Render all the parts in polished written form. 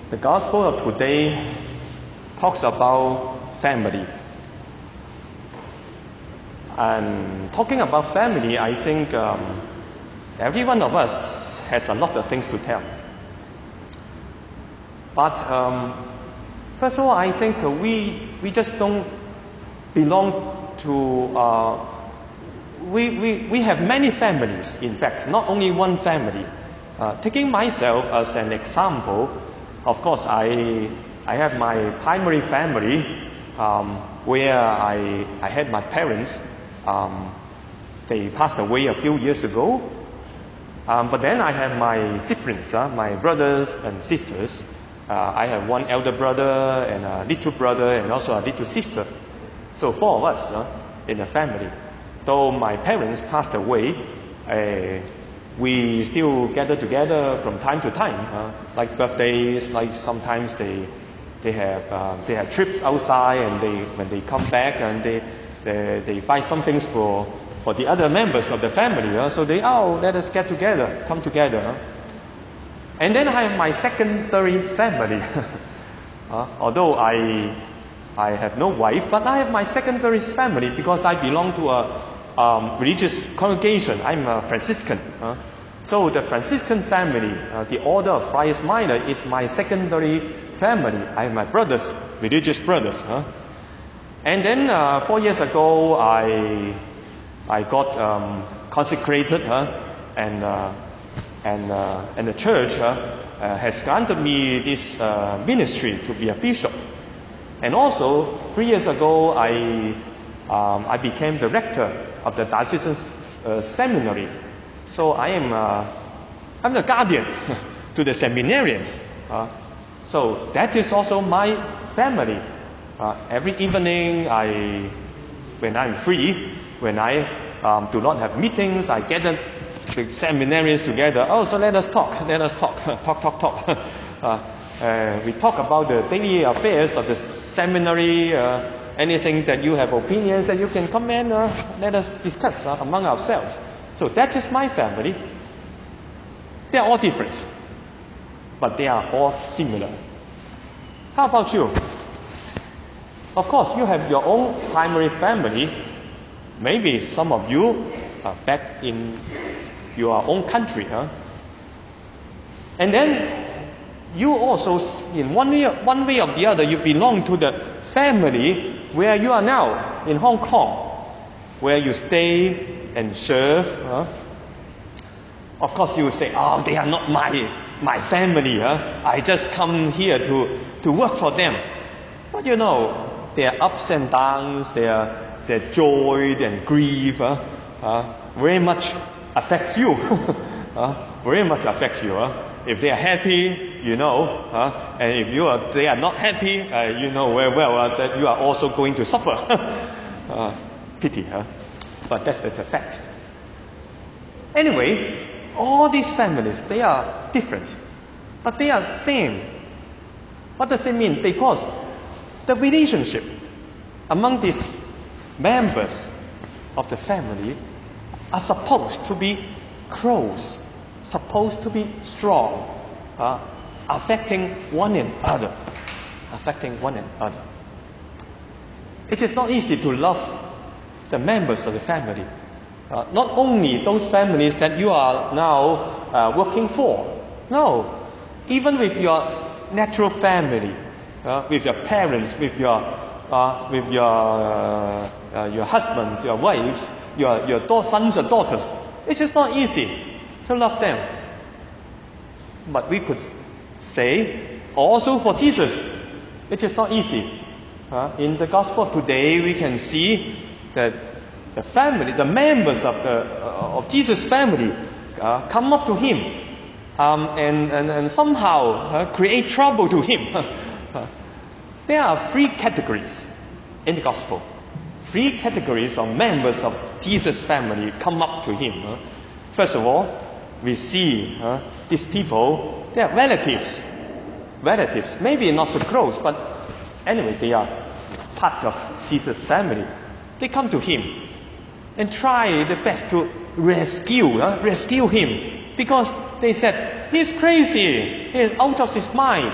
The gospel of today talks about family. And talking about family, I think every one of us has a lot of things to tell. But first of all, I think we just don't belong to... We have many families, in fact, not only one family. Taking myself as an example, of course, I have my primary family where I had my parents. They passed away a few years ago. But then I have my siblings, my brothers and sisters. I have one elder brother and a little brother and also a little sister. So 4 of us in the family. Though my parents passed away, we still gather together from time to time, like birthdays. Like sometimes they have trips outside, and when they come back and they buy some things for the other members of the family. So let us get together, come together. And then I have my secondary family. Although I have no wife, but I have my secondary family because I belong to a religious congregation. I'm a Franciscan. So the Franciscan family, the Order of Friars Minor, is my secondary family. I have my brothers, religious brothers. And then 4 years ago, I got consecrated, and the church has granted me this ministry to be a bishop. And also 3 years ago, I became the rector of the diocesan seminary. So I'm the guardian to the seminarians. So that is also my family. Every evening, when I'm free, when I do not have meetings, I gather the seminarians together. So let us talk. talk. We talk about the daily affairs of the seminary, anything that you have opinions that you can come and let us discuss among ourselves. So that is my family. They are all different, but they are all similar. How about you? Of course, you have your own primary family. Maybe some of you are back in your own country. And then you also, in one way or the other, you belong to the family where you are now, in Hong Kong, where you stay and serve. Of course, you will say, they are not my family. I just come here to work for them. But you know, their ups and downs, their joy and grief very much affects you. Very much affects you. If they are happy, you know, and if they are not happy, you know very well that you are also going to suffer. Pity, but that's the fact. Anyway, all these families, they are different, but they are same. What does it mean? Because the relationship among these members of the family are supposed to be close, supposed to be strong, affecting one another. It is not easy to love the members of the family. Not only those families that you are now working for. No, even with your natural family, with your parents, with your husbands, your wives, your sons and daughters. It is not easy to love them. But we could say, also for Jesus, it is not easy. In the gospel of today, we can see that the family, the members of Jesus' family, come up to him and somehow create trouble to him. There are 3 categories in the gospel. 3 categories of members of Jesus' family come up to him. First of all, we see these people, they are relatives. Relatives, maybe not so close, but anyway, they are part of Jesus' family. They come to him and try their best to rescue him, because they said, he's crazy, he's out of his mind.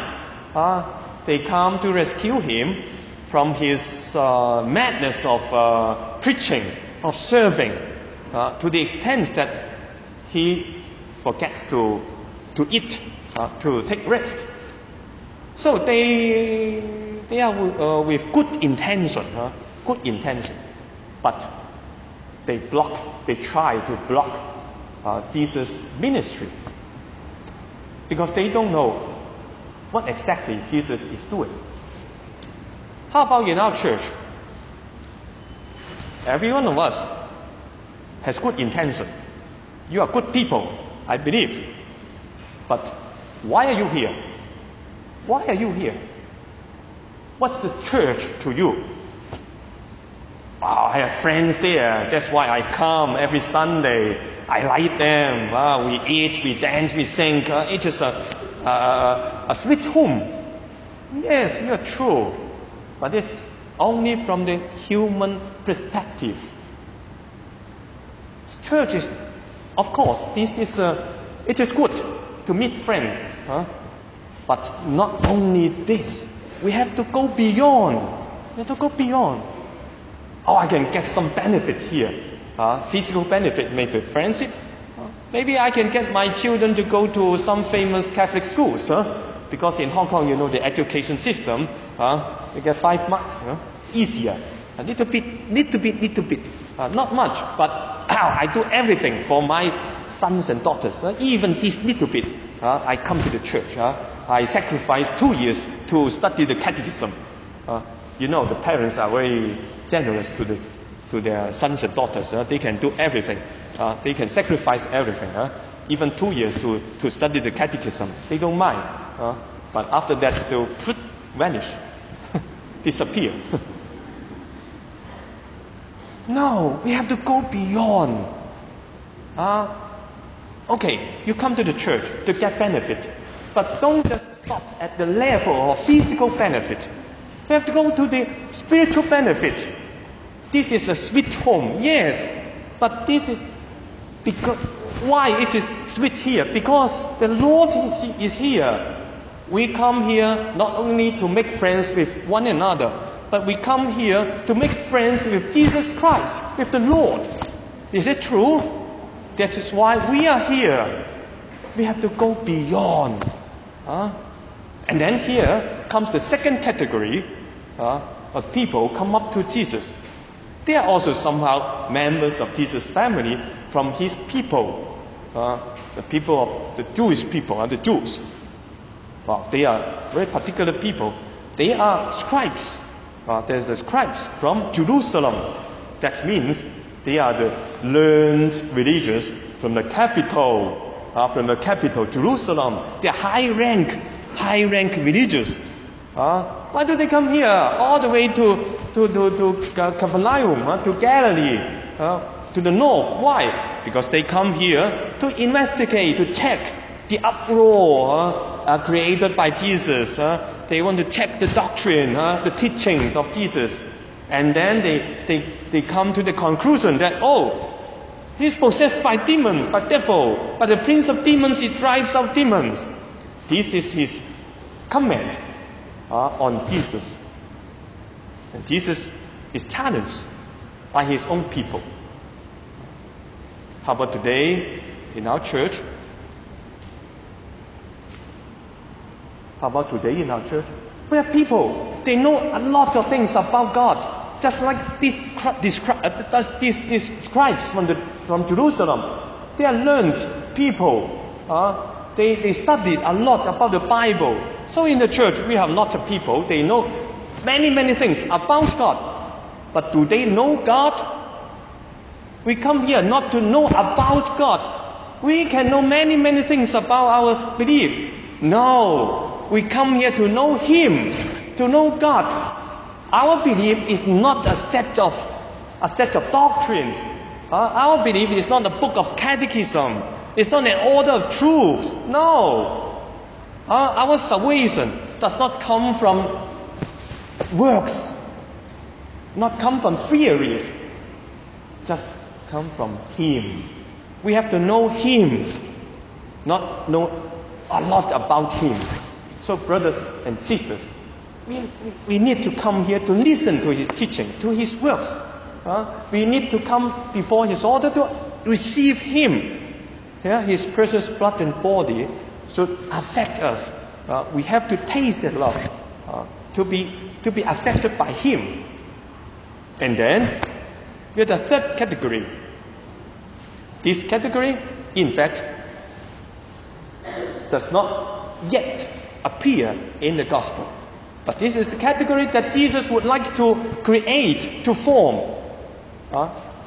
They come to rescue him from his madness of preaching, of serving, to the extent that he forgets to eat, to take rest. So they are with good intention, but they try to block Jesus' ministry because they don't know what exactly Jesus is doing. How about in our church? Every one of us has good intention. You are good people, I believe. But why are you here? Why are you here? What's the church to you? I have friends there. That's why I come every Sunday. I like them. We eat, we dance, we sing. It is a sweet home. Yes, you are true. But it's only from the human perspective. Church is, of course, it is good to meet friends. But not only this. We have to go beyond. We have to go beyond. I can get some benefit here. Physical benefit, maybe friendship. Maybe I can get my children to go to some famous Catholic schools. Because in Hong Kong, the education system, they get 5 marks. Easier. A little bit. Not much, but I do everything for my sons and daughters. Even this little bit. I come to the church. I sacrifice 2 years to study the catechism. The parents are very generous to their sons and daughters. They can do everything. They can sacrifice everything. Even 2 years to study the catechism. They don't mind. But after that, they'll vanish, disappear. No, we have to go beyond. Okay, you come to the church to get benefit. But don't just stop at the level of physical benefit. You have to go to the spiritual benefit. This is a sweet home, yes. But this is because why it is sweet here? Because the Lord is here. We come here not only to make friends with one another, but we come here to make friends with Jesus Christ, with the Lord. Is it true? That is why we are here. We have to go beyond. And then here comes the second category of people come up to Jesus. They are also somehow members of Jesus' family from his people. The people of the Jewish people, the Jews. They are very particular people. They are scribes. There's the scribes from Jerusalem. That means they are the learned religious from the capital, Jerusalem. They are high rank religious. Why do they come here all the way to Capernaum, to Galilee, to the north? Why? Because they come here to investigate, to check the uproar created by Jesus. They want to check the doctrine, the teachings of Jesus. And then they come to the conclusion that, he's possessed by demons, by devil. By the prince of demons, he drives out demons. This is his comment on Jesus. And Jesus is challenged by his own people. How about today in our church? We have people, they know a lot of things about God. Just like these scribes from Jerusalem. They are learned people. They studied a lot about the Bible. So in the church, we have lots of people. They know many things about God. But do they know God? We come here not to know about God. We can know many things about our belief. No, we come here to know Him, to know God. Our belief is not a set of doctrines. Our belief is not a book of catechism. It's not an order of truths. No. Our salvation does not come from works, not come from theories, just come from Him. We have to know Him, not know a lot about Him. So brothers and sisters, we need to come here to listen to his teachings, to his works. We need to come before his altar to receive him. His precious blood and body should affect us. We have to taste that love, to be affected by him. And then, we have the third category. This category, in fact, does not yet appear in the gospel. But this is the category that Jesus would like to create, to form.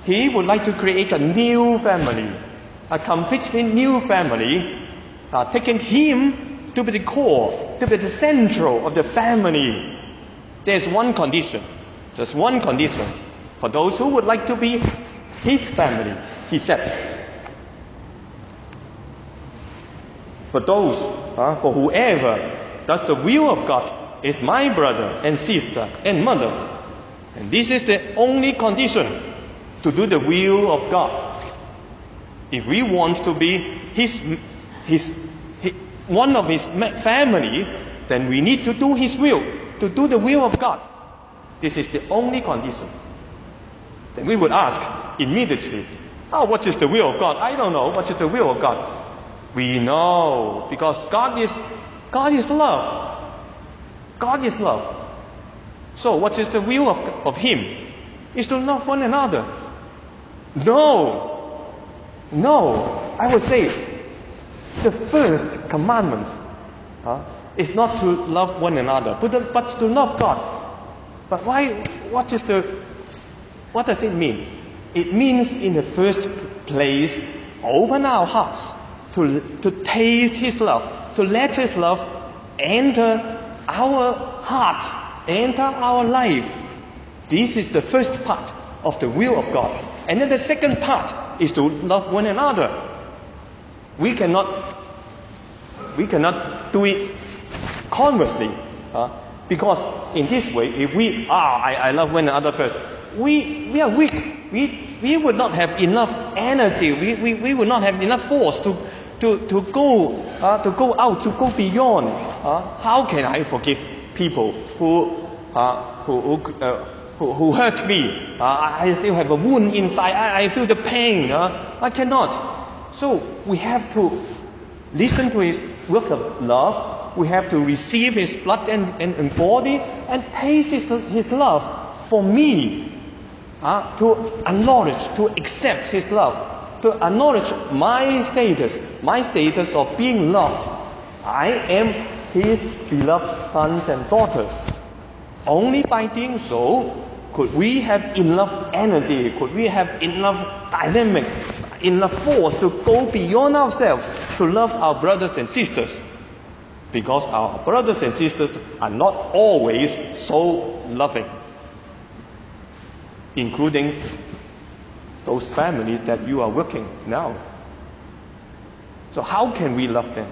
He would like to create a new family, a completely new family, taking him to be the core, to be the central of the family. There's one condition. Just one condition for those who would like to be his family. He said, for those, for whoever does the will of God is my brother and sister and mother. And this is the only condition to do the will of God. If we want to be one of his family, then we need to do his will, to do the will of God. This is the only condition. Then we would ask immediately, what is the will of God? I don't know. What is the will of God? We know, because God is love. God is love. So what is the will of him? Is to love one another. No, I would say the first commandment is not to love one another, but to love God. But why? What does it mean? It means, in the first place, open our hearts to taste his love, to let his love enter our heart, enter our life. This is the first part of the will of God. And then the second part is to love one another. We cannot do it conversely, because in this way, if I love one another first, we are weak. We would not have enough energy. We would not have enough force to go out, to go beyond. How can I forgive people who hurt me? I still have a wound inside. I feel the pain. I cannot. So we have to listen to his work of love. We have to receive his blood and body and taste his love for me. To acknowledge, to accept his love, to acknowledge my status of being loved. I am his beloved sons and daughters. Only by doing so could we have enough energy, could we have enough dynamic, enough force to go beyond ourselves to love our brothers and sisters. Because our brothers and sisters are not always so loving, including those families that you are working now. So how can we love them?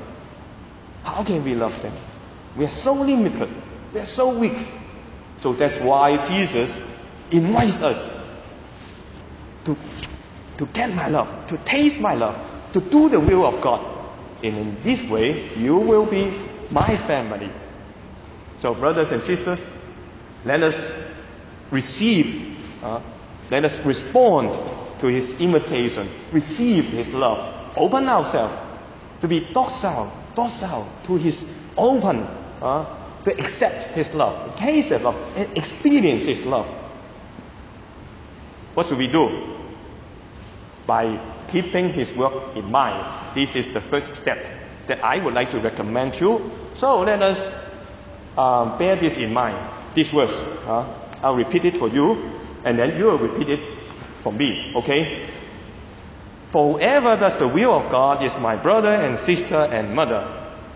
How can we love them? We are so limited. We are so weak. So that's why Jesus invites us to get my love, to taste my love, to do the will of God. And in this way, you will be my family. So brothers and sisters, let us receive, let us respond to his invitation, receive his love, open ourselves to be docile to his open, to accept his love, taste his love, and experience his love. What should we do? By keeping his work in mind. This is the first step that I would like to recommend you. So let us bear this in mind. This verse, I'll repeat it for you, and then you will repeat it for me, okay? For whoever does the will of God is my brother and sister and mother.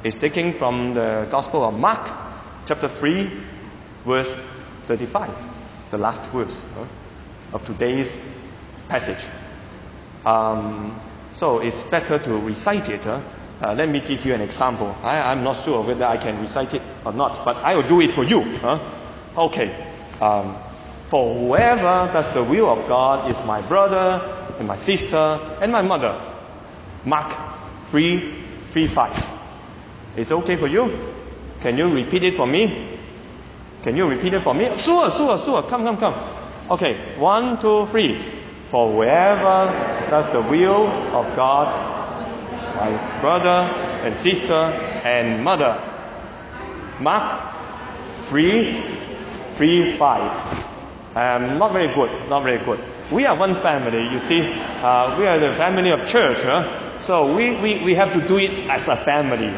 It's taken from the Gospel of Mark, chapter 3, verse 35, the last verse of today's passage. So it's better to recite it. Let me give you an example. I'm not sure whether I can recite it or not, but I will do it for you. Okay. For whoever does the will of God is my brother and my sister and my mother. Mark 3:5. It's okay for you? Can you repeat it for me? Can you repeat it for me? Sure. Come. Okay, 1, 2, 3. For whoever does the will of God, my brother and sister and mother. Mark 3, 5. Not very good. We are one family, you see. We are the family of church. So we have to do it as a family.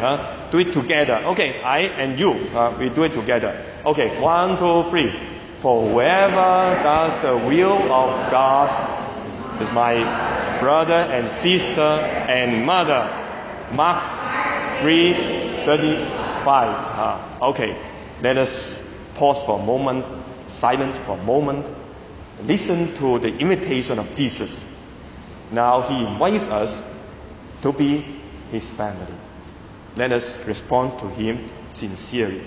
Do it together. Okay, I and you, we do it together. Okay, 1, 2, 3. For whoever does the will of God is my brother and sister and mother. Mark 3:35. Okay, let us pause for a moment, silence for a moment. Listen to the invitation of Jesus. Now he invites us to be his family. Let us respond to him sincerely.